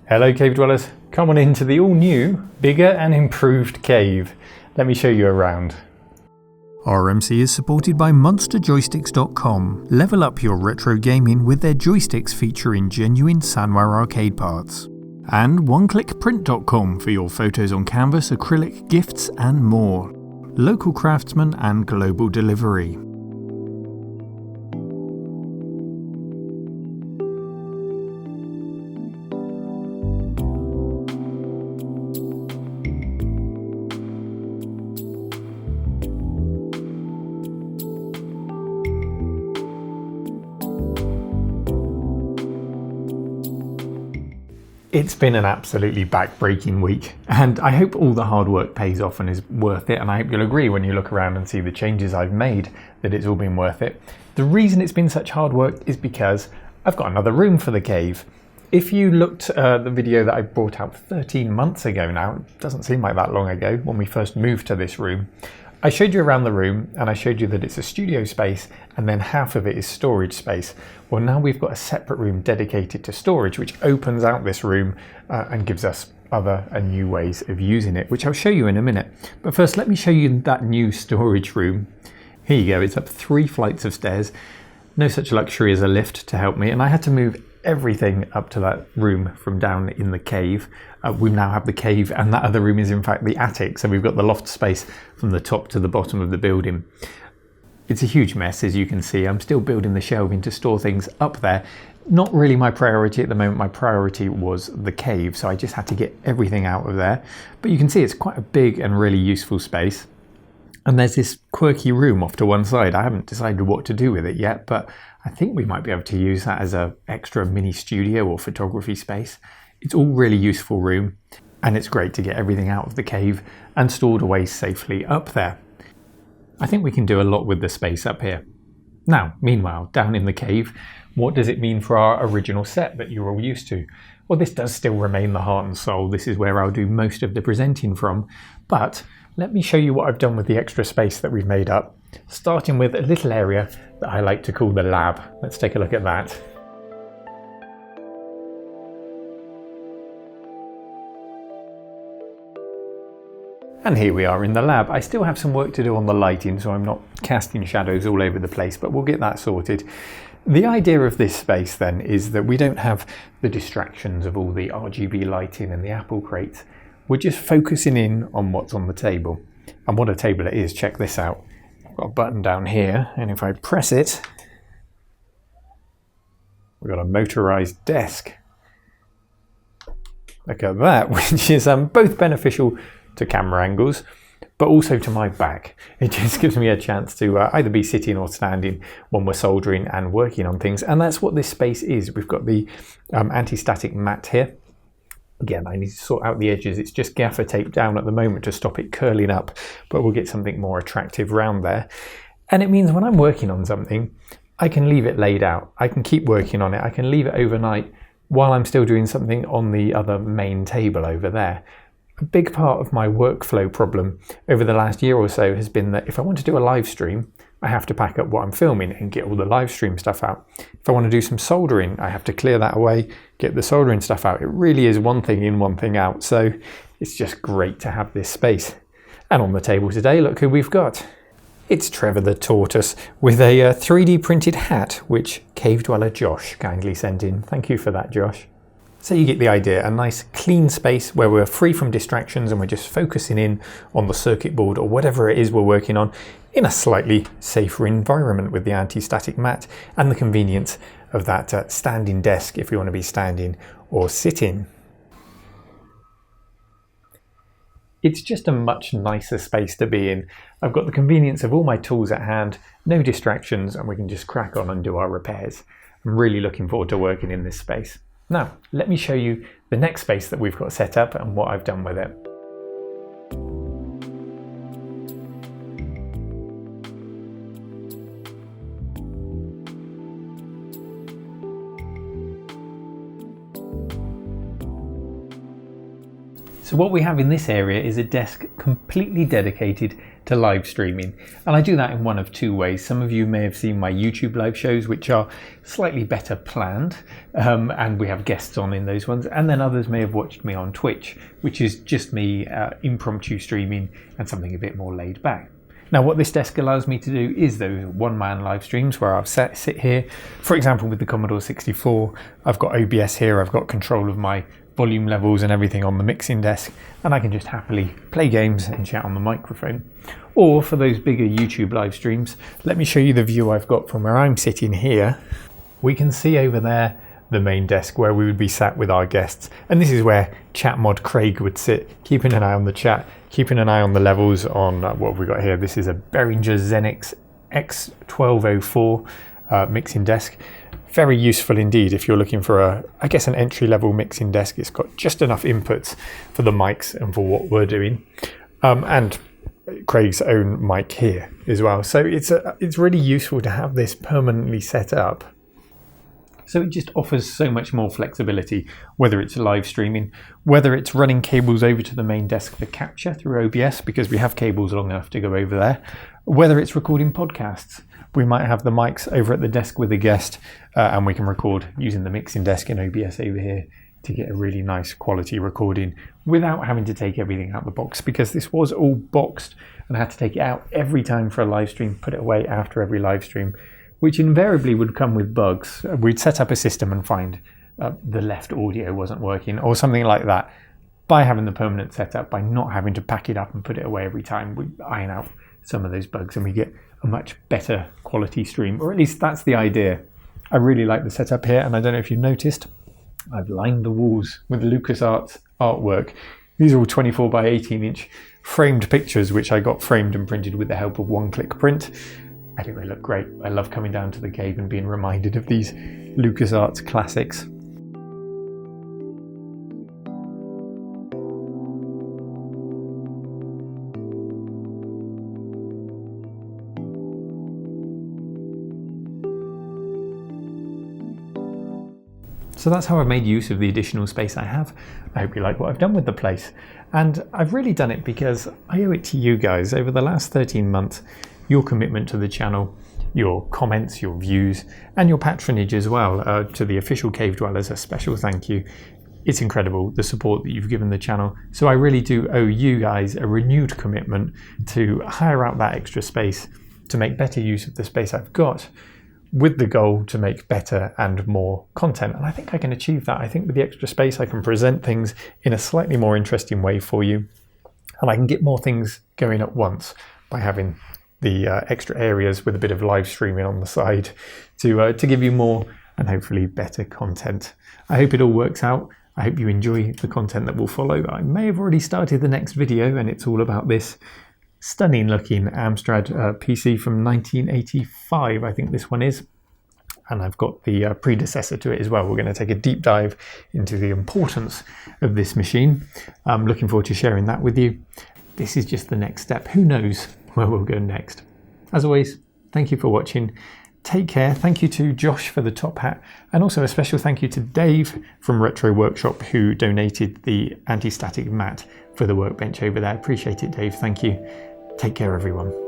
Hello cave dwellers, come on into the all new, bigger and improved cave. Let me show you around. RMC is supported by MonsterJoysticks.com. Level up your retro gaming with their joysticks featuring genuine Sanwa arcade parts. And OneClickPrint.com for your photos on canvas, acrylic, gifts and more. Local craftsmen and global delivery. It's been an absolutely back-breaking week, and I hope all the hard work pays off and is worth it, and I hope you'll agree when you look around and see the changes I've made that it's all been worth it. The reason it's been such hard work is because I've got another room for the cave. If you looked at the video that I brought out 13 months ago now, it doesn't seem like that long ago, when we first moved to this room, I showed you around the room and I showed you that it's a studio space and then half of it is storage space. Well, now we've got a separate room dedicated to storage, which opens out this room and gives us other and new ways of using it, which I'll show you in a minute. But first, let me show you that new storage room. Here you go, it's up 3 flights of stairs. No such luxury as a lift to help me, and I had to move everything up to that room from down in the cave. We now have the cave, and that other room is in fact the attic, so we've got the loft space from the top to the bottom of the building. It's a huge mess, as you can see. I'm still building the shelving to store things up there. Not really my priority at the moment. My priority was the cave, so I just had to get everything out of there. But you can see it's quite a big and really useful space. And there's this quirky room off to one side. I haven't decided what to do with it yet, but I think we might be able to use that as an extra mini studio or photography space. It's all really useful room, and it's great to get everything out of the cave and stored away safely up there. I think we can do a lot with the space up here. Now, meanwhile, down in the cave, what does it mean for our original set that you're all used to? Well, this does still remain the heart and soul. This is where I'll do most of the presenting from, but let me show you what I've done with the extra space that we've made up, starting with a little area that I like to call the lab. Let's take a look at that. And here we are in the lab. I still have some work to do on the lighting, so I'm not casting shadows all over the place, but we'll get that sorted. The idea of this space then is that we don't have the distractions of all the RGB lighting and the apple crates. We're just focusing in on what's on the table. And what a table it is, check this out. I've got a button down here, and if I press it, we've got a motorized desk. Look at that, which is both beneficial to camera angles, but also to my back. It just gives me a chance to either be sitting or standing when we're soldering and working on things, and that's what this space is. We've got the anti-static mat here. Again, I need to sort out the edges. It's just gaffer tape down at the moment to stop it curling up, but we'll get something more attractive round there. And it means when I'm working on something, I can leave it laid out. I can keep working on it. I can leave it overnight while I'm still doing something on the other main table over there. A big part of my workflow problem over the last year or so has been that if I want to do a live stream, I have to pack up what I'm filming and get all the live stream stuff out. If I want to do some soldering, I have to clear that away, get the soldering stuff out. It really is one thing in, one thing out. So it's just great to have this space. And on the table today, look who we've got. It's Trevor the Tortoise with a 3D printed hat, which Cave Dweller Josh kindly sent in. Thank you for that, Josh. So you get the idea, a nice clean space where we're free from distractions and we're just focusing in on the circuit board or whatever it is we're working on in a slightly safer environment with the anti-static mat and the convenience of that standing desk if you want to be standing or sitting. It's just a much nicer space to be in. I've got the convenience of all my tools at hand, no distractions, and we can just crack on and do our repairs. I'm really looking forward to working in this space. Now, let me show you the next space that we've got set up and what I've done with it. So what we have in this area is a desk completely dedicated to live streaming. And I do that in one of two ways. Some of you may have seen my YouTube live shows, which are slightly better planned, and we have guests on in those ones. And then others may have watched me on Twitch, which is just me impromptu streaming and something a bit more laid back. Now what this desk allows me to do is those one-man live streams where I'll sit here, for example with the Commodore 64, I've got OBS here, I've got control of my volume levels and everything on the mixing desk, and I can just happily play games and chat on the microphone. Or for those bigger YouTube live streams, let me show you the view I've got from where I'm sitting here. We can see over there the main desk where we would be sat with our guests, and this is where chat mod Craig would sit, keeping an eye on the chat, keeping an eye on the levels on what have we got here. This is a Behringer Xenix X1204 mixing desk. Very useful indeed if you're looking for I guess an entry-level mixing desk. It's got just enough inputs for the mics and for what we're doing, and Craig's own mic here as well. So it's really useful to have this permanently set up. So it just offers so much more flexibility, whether it's live streaming, whether it's running cables over to the main desk for capture through OBS, because we have cables long enough to go over there, whether it's recording podcasts. We might have the mics over at the desk with a guest, and we can record using the mixing desk in OBS over here to get a really nice quality recording without having to take everything out of the box, because this was all boxed and I had to take it out every time for a live stream, put it away after every live stream, which invariably would come with bugs. We'd set up a system and find the left audio wasn't working or something like that. By having the permanent setup, by not having to pack it up and put it away every time, we iron out some of those bugs and we get a much better quality stream, or at least that's the idea. I really like the setup here, and I don't know if you've noticed, I've lined the walls with LucasArts artwork. These are all 24 by 18 inch framed pictures, which I got framed and printed with the help of one-click print. I think they look great. I love coming down to the cave and being reminded of these LucasArts classics. So that's how I've made use of the additional space I have. I hope you like what I've done with the place. And I've really done it because I owe it to you guys. Over the last 13 months, your commitment to the channel, your comments, your views, and your patronage as well. To the official Cave Dwellers, a special thank you. It's incredible, the support that you've given the channel. So I really do owe you guys a renewed commitment to hire out that extra space, to make better use of the space I've got, with the goal to make better and more content. And I think I can achieve that. I think with the extra space, I can present things in a slightly more interesting way for you. And I can get more things going at once by having the extra areas with a bit of live streaming on the side to give you more and hopefully better content. I hope it all works out. I hope you enjoy the content that will follow. I may have already started the next video, and it's all about this stunning looking Amstrad PC from 1985, I think this one is. And I've got the predecessor to it as well. We're going to take a deep dive into the importance of this machine. I'm looking forward to sharing that with you. This is just the next step. Who knows where we'll go next? As always, thank you for watching. Take care. Thank you to Josh for the top hat, and also a special thank you to Dave from Retro Workshop, who donated the anti-static mat for the workbench over there. Appreciate it, Dave. Thank you. Take care, everyone.